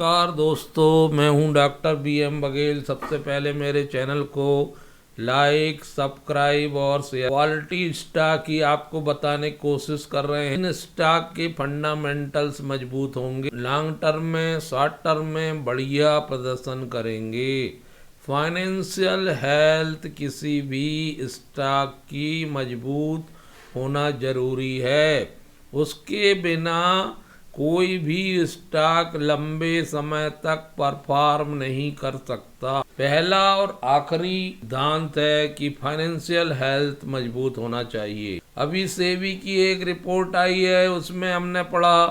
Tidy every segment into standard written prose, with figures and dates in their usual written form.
नमस्कार दोस्तों, मैं हूं डॉक्टर BM बघेल। सबसे पहले मेरे चैनल को लाइक, सब्सक्राइब और शेयर। क्वालिटी स्टॉक की आपको बताने की कोशिश कर रहे हैं। इन स्टॉक के फंडामेंटल्स मजबूत होंगे, लॉन्ग टर्म में शॉर्ट टर्म में बढ़िया प्रदर्शन करेंगे। फाइनेंशियल हेल्थ किसी भी स्टॉक की मजबूत होना जरूरी है। उसके बिना कोई भी स्टॉक लंबे समय तक परफॉर्म नहीं कर सकता। पहला और आखिरी सिद्धांत है कि फाइनेंशियल हेल्थ मजबूत होना चाहिए। अभी सेबी की एक रिपोर्ट आई है, उसमें हमने पढ़ा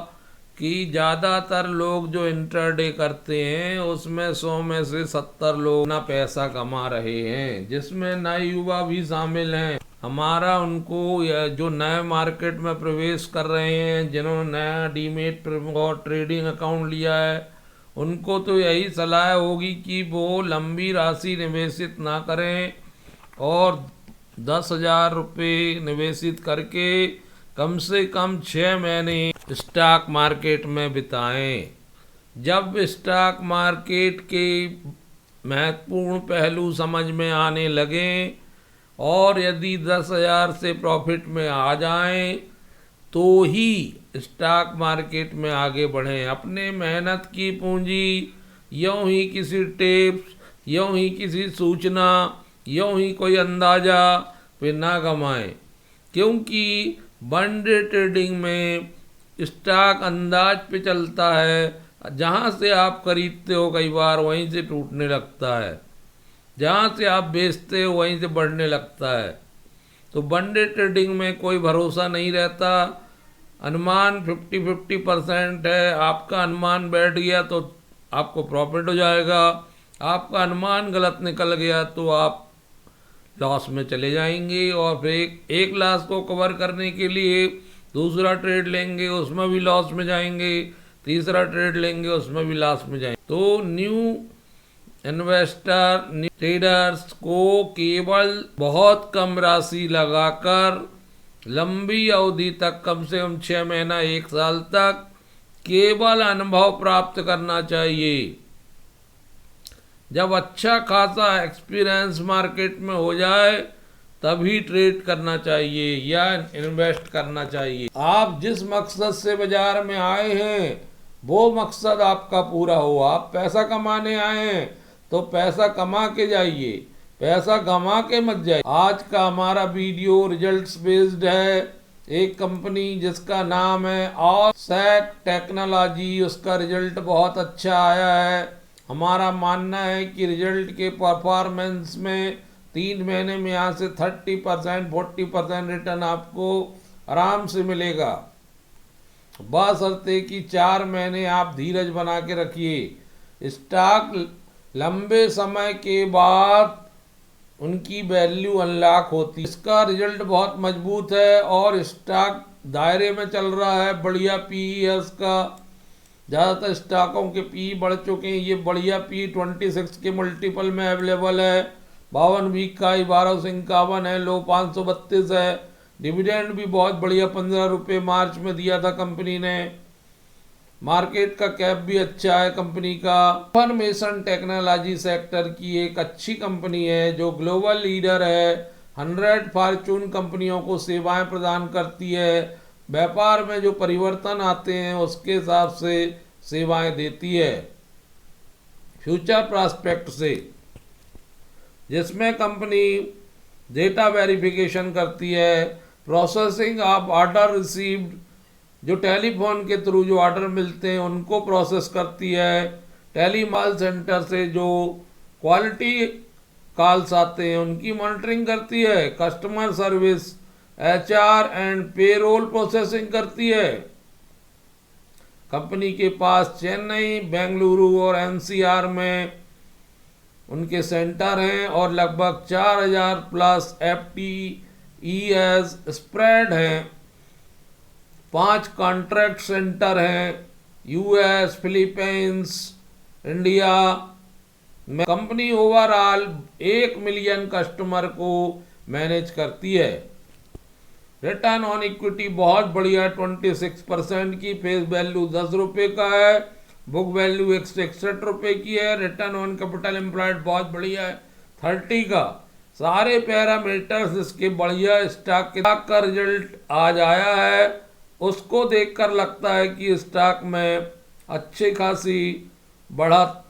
कि ज़्यादातर लोग जो इंट्राडे करते हैं उसमें 100 में से 70 लोग अपना पैसा कमा रहे हैं, जिसमें नए युवा भी शामिल हैं। हमारा उनको जो नए मार्केट में प्रवेश कर रहे हैं, जिन्होंने नया डीमेट और ट्रेडिंग अकाउंट लिया है, उनको तो यही सलाह होगी कि वो लंबी राशि निवेशित ना करें और 10,000 रुपये निवेशित करके कम से कम 6 महीने स्टॉक मार्केट में बिताएं। जब स्टॉक मार्केट के महत्वपूर्ण पहलू समझ में आने लगें और यदि 10,000 से प्रॉफिट में आ जाएं तो ही स्टॉक मार्केट में आगे बढ़ें। अपने मेहनत की पूंजी यूं ही किसी टिप्स, यूं ही किसी सूचना, यूं ही कोई अंदाज़ा पे ना कमाएं, क्योंकि वन डे ट्रेडिंग में स्टॉक अंदाज पे चलता है। जहां से आप खरीदते हो कई बार वहीं से टूटने लगता है, जहाँ से आप बेचते हो वहीं से बढ़ने लगता है। तो वन डे ट्रेडिंग में कोई भरोसा नहीं रहता। अनुमान 50-50% है। आपका अनुमान बैठ गया तो आपको प्रॉफिट हो जाएगा, आपका अनुमान गलत निकल गया तो आप लॉस में चले जाएंगे और फिर एक लॉस को कवर करने के लिए दूसरा ट्रेड लेंगे, उसमें भी लॉस में जाएंगे, तीसरा ट्रेड लेंगे, उसमें भी लॉस में जाएंगे। तो न्यू इन्वेस्टर ट्रेडर्स को केवल बहुत कम राशि लगाकर लंबी अवधि तक, कम से कम 6 महीना 1 साल तक केवल अनुभव प्राप्त करना चाहिए। जब अच्छा खासा एक्सपीरियंस मार्केट में हो जाए तभी ट्रेड करना चाहिए या इन्वेस्ट करना चाहिए। आप जिस मकसद से बाजार में आए हैं वो मकसद आपका पूरा हो। आप पैसा कमाने आए हैं तो पैसा कमा के जाइए, पैसा कमा के मत जाइए। आज का हमारा वीडियो रिजल्ट्स बेस्ड है। एक कंपनी जिसका नाम है ऑसैक टेक्नोलॉजी, उसका रिजल्ट बहुत अच्छा आया है। हमारा मानना है कि रिजल्ट के परफॉर्मेंस में 3 महीने में यहाँ से 30% 40% रिटर्न आपको आराम से मिलेगा, बशर्ते कि 4 महीने आप धीरज बना के रखिए। स्टॉक लंबे समय के बाद उनकी वैल्यू अनलॉक होती है। इसका रिजल्ट बहुत मजबूत है और स्टॉक दायरे में चल रहा है। बढ़िया पीई है उसका, ज़्यादातर स्टॉकों के पी बढ़ चुके हैं। ये बढ़िया पी 26 के मल्टीपल में अवेलेबल है। 52 वीक का 1251 है, लो 532 है। डिविडेंड भी बहुत बढ़िया 15 रुपये मार्च में दिया था कंपनी ने। मार्केट का कैप भी अच्छा है कंपनी का। इंफॉर्मेशन टेक्नोलॉजी सेक्टर की एक अच्छी कंपनी है जो ग्लोबल लीडर है। 100 फॉर्चून कंपनियों को सेवाएं प्रदान करती है। व्यापार में जो परिवर्तन आते हैं उसके हिसाब से सेवाएं देती है। फ्यूचर प्रॉस्पेक्ट से, जिसमें कंपनी डेटा वेरिफिकेशन करती है, प्रोसेसिंग ऑफ ऑर्डर रिसीव्ड, जो टेलीफोन के थ्रू जो ऑर्डर मिलते हैं उनको प्रोसेस करती है। टेलीकॉल सेंटर से जो क्वालिटी कॉल्स आते हैं उनकी मॉनिटरिंग करती है। Customer service, HR and payroll processing करती है। कंपनी के पास चेन्नई, बेंगलुरु और NCR में उनके सेंटर हैं और लगभग 4,000 प्लस FTEs स्प्रेड हैं। 5 कॉन्ट्रैक्ट सेंटर हैं US, फिलीपींस, इंडिया में। कंपनी ओवरऑल 1 मिलियन कस्टमर को मैनेज करती है। रिटर्न ऑन इक्विटी बहुत बढ़िया 26% की, फेस वैल्यू 10 रुपये का है। बुक वैल्यू 161 रुपये की है। रिटर्न ऑन कैपिटल एम्प्लॉयड बहुत बढ़िया है 30 का। सारे पैरामीटर्स इसके बढ़िया। स्टॉक का रिजल्ट आज आया है, उसको देखकर लगता है कि स्टॉक में अच्छी खासी बढ़त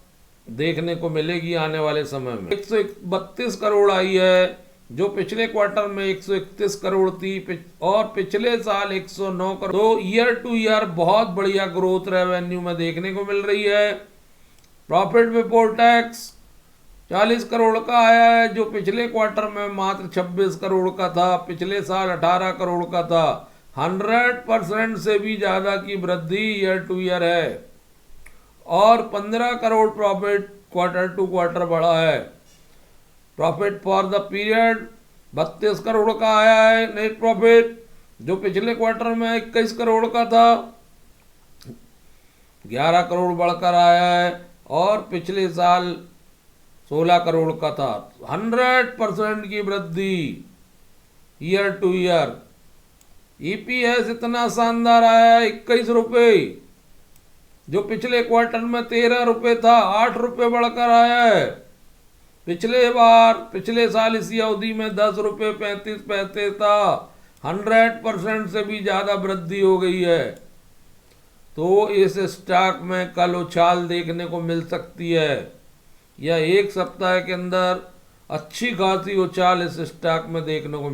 देखने को मिलेगी आने वाले समय में। 132 करोड़ आई है, जो पिछले क्वार्टर में 131 करोड़ थी और पिछले साल 109 करोड़। तो ईयर टू ईयर बहुत बढ़िया ग्रोथ रेवेन्यू में देखने को मिल रही है। प्रॉफिट बिफोर टैक्स 40 करोड़ का आया है, जो पिछले क्वार्टर में मात्र 26 करोड़ का था, पिछले साल 18 करोड़ का था। 100% से भी ज़्यादा की वृद्धि ईयर टू ईयर है। और 15 crore profit quarter to quarter बढ़ा है। Profit for the period 32 crore का आया है नेट प्रॉफिट, जो पिछले क्वार्टर में 21 करोड़ का था, 11 करोड़ बढ़कर आया है। और पिछले साल 16 करोड़ का था। 100% की वृद्धि ईयर टू ईयर। ईपीएस इतना शानदार आया है 21 रुपये, जो पिछले क्वार्टर में 13 रुपये था, 8 रुपये बढ़कर आया है। पिछले साल इसी अवधि में 10 रुपये 35 पैसे था। 100% से भी ज़्यादा वृद्धि हो गई है। तो इस स्टॉक में कल उछाल देखने को मिल सकती है, या एक सप्ताह के अंदर अच्छी खासी उछाल इस स्टॉक में देखने को